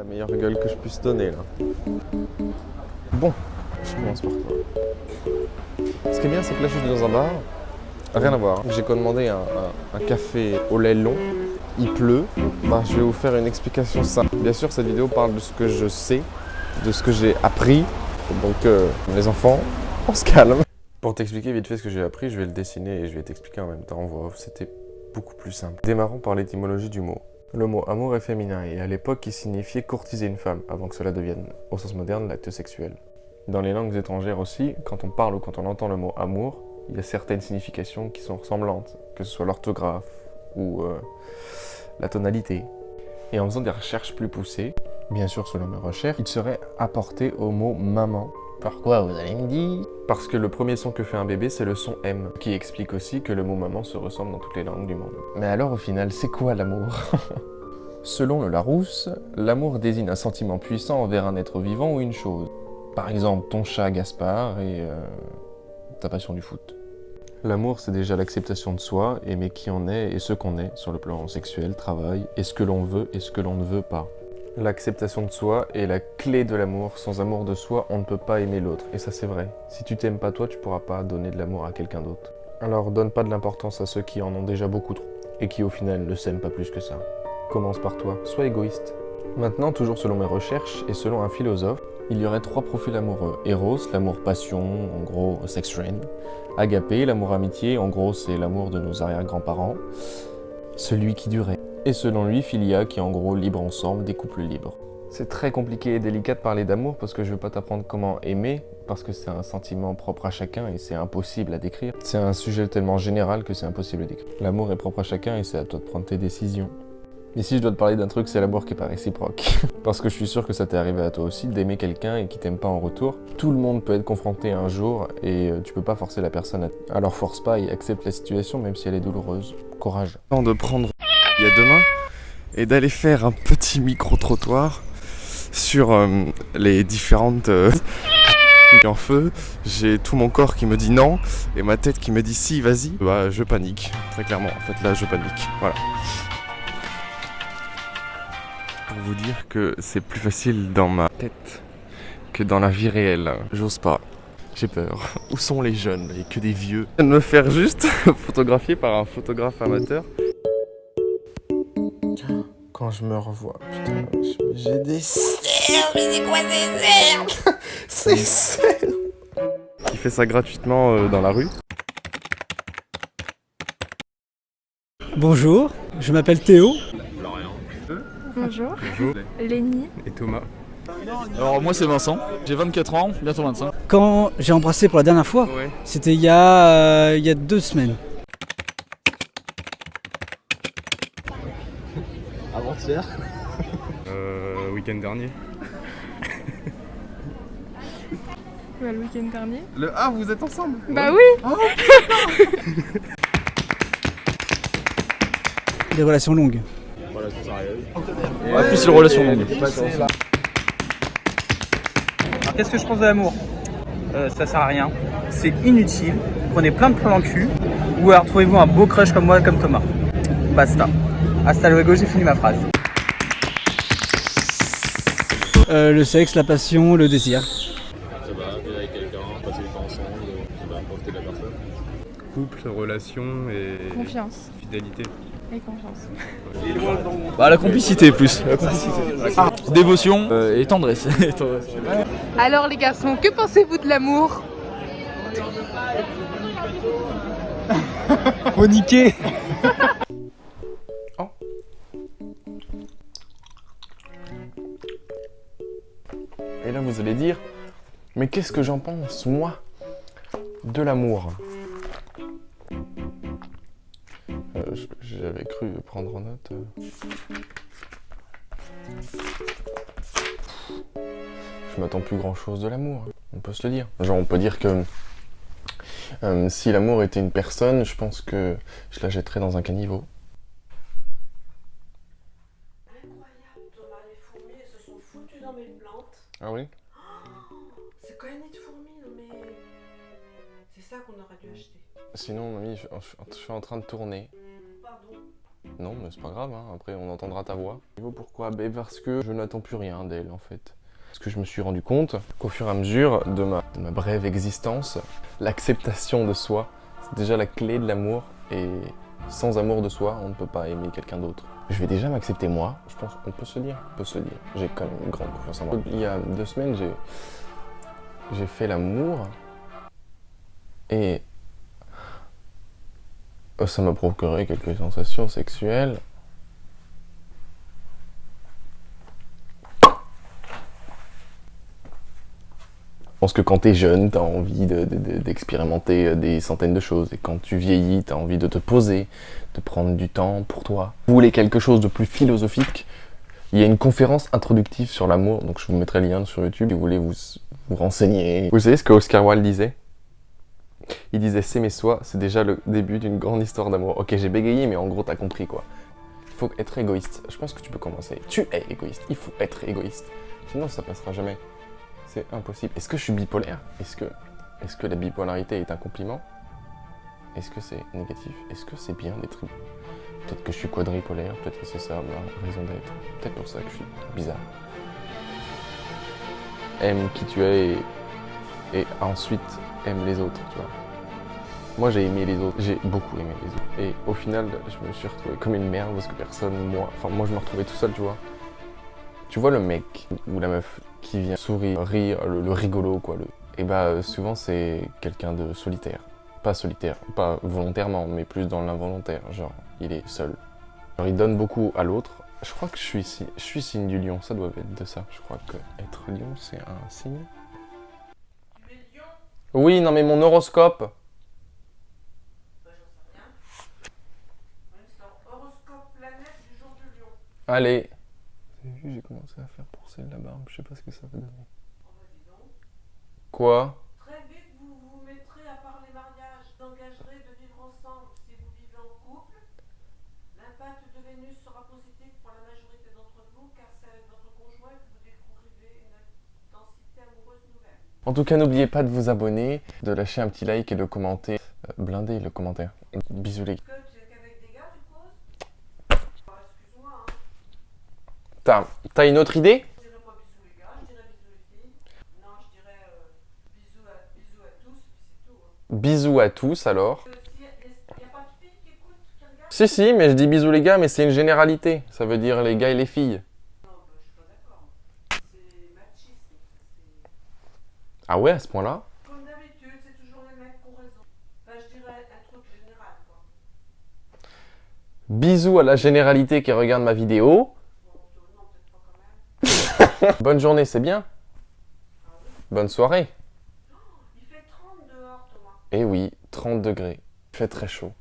la meilleure gueule que je puisse donner là. Bon, je commence par quoi? Ce qui est bien, c'est que là je suis dans un bar. Rien à voir. J'ai commandé un café au lait long. Il pleut. Bah, je vais vous faire une explication simple. Bien sûr, cette vidéo parle de ce que je sais, de ce que j'ai appris. Donc, les enfants, on se calme. Pour t'expliquer vite fait ce que j'ai appris, je vais le dessiner et je vais t'expliquer en même temps en voix off. C'était beaucoup plus simple. Démarrons par l'étymologie du mot. Le mot amour est féminin et à l'époque il signifiait courtiser une femme, avant que cela devienne, au sens moderne, l'acte sexuel. Dans les langues étrangères aussi, quand on parle ou quand on entend le mot amour, il y a certaines significations qui sont ressemblantes, que ce soit l'orthographe ou la tonalité. Et en faisant des recherches plus poussées, bien sûr selon mes recherches, il serait apporté au mot maman. Pourquoi vous allez me dire? Parce que le premier son que fait un bébé, c'est le son M, qui explique aussi que le mot maman se ressemble dans toutes les langues du monde. Mais alors au final, c'est quoi l'amour? Selon le Larousse, l'amour désigne un sentiment puissant envers un être vivant ou une chose. Par exemple, ton chat Gaspard et ta passion du foot. L'amour, c'est déjà l'acceptation de soi, aimer qui on est et ce qu'on est, sur le plan sexuel, travail, et ce que l'on veut et ce que l'on ne veut pas. L'acceptation de soi est la clé de l'amour. Sans amour de soi, on ne peut pas aimer l'autre. Et ça, c'est vrai. Si tu t'aimes pas toi, tu pourras pas donner de l'amour à quelqu'un d'autre. Alors, donne pas de l'importance à ceux qui en ont déjà beaucoup trop, et qui au final ne s'aiment pas plus que ça. Commence par toi, sois égoïste. Maintenant, toujours selon mes recherches et selon un philosophe, il y aurait 3 profils amoureux. Eros, l'amour passion, en gros sex train. Agapé, l'amour amitié, en gros c'est l'amour de nos arrière-grands-parents. Celui qui durait. Et selon lui, Philia, qui est en gros libre ensemble, des couples libres. C'est très compliqué et délicat de parler d'amour parce que je veux pas t'apprendre comment aimer, parce que c'est un sentiment propre à chacun et c'est impossible à décrire. C'est un sujet tellement général que c'est impossible à décrire. L'amour est propre à chacun et c'est à toi de prendre tes décisions. Mais si je dois te parler d'un truc, c'est l'amour qui est pas réciproque. Parce que je suis sûr que ça t'est arrivé à toi aussi, d'aimer quelqu'un et qui t'aime pas en retour. Tout le monde peut être confronté un jour et tu peux pas forcer la personne à... Alors force pas et accepte la situation même si elle est douloureuse. Courage. Temps de prendre il y a demain et d'aller faire un petit micro-trottoir sur les différentes en feu. J'ai tout mon corps qui me dit non et ma tête qui me dit si, vas-y. Bah je panique, très clairement. En fait là je panique, voilà. Pour vous dire que c'est plus facile dans ma tête que dans la vie réelle. J'ose pas, j'ai peur. Où sont les jeunes et que des vieux? Je viens de me faire juste photographier par un photographe amateur. Quand je me revois, putain, j'ai des cernes, mais c'est quoi ces cernes? Ces cernes qui fait ça gratuitement dans la rue. Bonjour, je m'appelle Théo. Bonjour. Bonjour. Lénie. Et Thomas. Alors moi c'est Vincent, j'ai 24 ans, bientôt 25. Quand j'ai embrassé pour la dernière fois, Ouais. c'était il y a 2 semaines. Avant-hier. Week-end dernier. Bah, le week-end dernier. Ah, vous êtes ensemble? Bah oui. Des relations longues. Ouais, plus les relations longues. Alors qu'est-ce que je pense de l'amour? Ça sert à rien, c'est inutile, prenez plein de plans dans le cul, ou alors trouvez-vous un beau crush comme moi, comme Thomas. Basta. Hasta luego, j'ai fini ma phrase. Le sexe, la passion, le désir. Ça va, vivre avec quelqu'un, passer du temps ensemble, profiter de la personne. Couple, relation et Confiance fidélité. et confiance. Bah la complicité plus. Dévotion et tendresse. Alors les garçons, que pensez-vous de l'amour? Faut niquer. Oh. Et là vous allez dire, mais qu'est-ce que j'en pense moi de l'amour? J'avais cru prendre en note. Je m'attends plus grand chose de l'amour, on peut se le dire. Genre on peut dire que si l'amour était une personne, je pense que je la jetterais dans un caniveau. Incroyable, Thomas, les fourmis, elles se sont foutues dans mes plantes. Ah oui? C'est quoi une nid de fourmis, non mais... C'est ça qu'on aurait dû acheter. Sinon mamie, je suis en train de tourner. Pardon. Non, mais c'est pas grave, hein. Après on entendra ta voix. Pourquoi? Parce que je n'attends plus rien d'elle en fait. Parce que je me suis rendu compte qu'au fur et à mesure de ma brève existence, l'acceptation de soi, c'est déjà la clé de l'amour. Et sans amour de soi, on ne peut pas aimer quelqu'un d'autre. Je vais déjà m'accepter moi, je pense qu'on peut se le dire. J'ai quand même une grande confiance en moi. Il y a 2 semaines, j'ai fait l'amour et ça m'a procuré quelques sensations sexuelles. Je pense que quand t'es jeune, t'as envie d'expérimenter des centaines de choses. Et quand tu vieillis, t'as envie de te poser, de prendre du temps pour toi. Vous voulez quelque chose de plus philosophique? Il y a une conférence introductive sur l'amour, donc je vous mettrai le lien sur YouTube si vous voulez vous renseigner. Vous savez ce que Oscar Wilde disait? Il disait s'aimer soi, c'est déjà le début d'une grande histoire d'amour. Ok, j'ai bégayé, mais en gros t'as compris quoi. Il faut être égoïste. Je pense que tu peux commencer. Tu es égoïste. Il faut être égoïste. Sinon ça passera jamais. C'est impossible. Est-ce que je suis bipolaire? Est-ce que la bipolarité est un compliment? Est-ce que c'est négatif? Est-ce que c'est bien d'être... Peut-être que je suis quadripolaire, peut-être que c'est ça ma raison d'être. Peut-être pour ça que je suis bizarre. Aime qui tu es et ensuite aime les autres, tu vois. Moi j'ai aimé les autres, j'ai beaucoup aimé les autres. Et au final, je me suis retrouvé comme une merde parce que personne, moi je me retrouvais tout seul, tu vois. Tu vois le mec ou la meuf qui vient sourire, rire, le rigolo quoi. Et bah souvent c'est quelqu'un de solitaire. Pas solitaire, pas volontairement, mais plus dans l'involontaire. Genre, il est seul. Genre, il donne beaucoup à l'autre. Je crois que je suis signe du lion, ça doit être de ça. Je crois que être lion, c'est un signe. Tu es lion? Oui, non mais mon horoscope. Bah, j'en sais rien. Ouais, c'est un horoscope planète du jour du lion. Allez. Vous avez vu, j'ai commencé à faire pousser la barbe, je sais pas ce que ça va donner. Oh bah dis donc. Quoi? Très vite, vous vous mettrez à part les mariages, vous engagerez de vivre ensemble. Si vous vivez en couple, l'impact de Vénus sera positif pour la majorité d'entre vous, car c'est avec votre conjoint que vous découvrirez une intensité amoureuse nouvelle. En tout cas, n'oubliez pas de vous abonner, de lâcher un petit like et de commenter. Blindez le commentaire. Bisous les gars. Que tu es qu'avec des gars, tu poses? Bah, excuse-moi, hein. T'as une autre idée? Je dirais pas bisous les gars, je dirais bisous les filles. Non, je dirais bisous à tous, puis c'est tout. Hein. Bisous à tous alors. Il n'y a pas de filles qui écoutent, qui regardent? Si, mais je dis bisous les gars, mais c'est une généralité. Ça veut dire les gars et les filles. Non, bah, je suis pas d'accord. C'est machisme. Ah ouais, à ce point-là? Comme d'habitude, c'est toujours les mecs qui ont raison. Enfin, je dirais un truc général, quoi. Bisous à la généralité qui regarde ma vidéo. Bon, non, peut-être pas quand même. Bonne journée, c'est bien. Bonne soirée. Il fait 30 dehors, Thomas. Eh oui, 30 degrés. Il fait très chaud.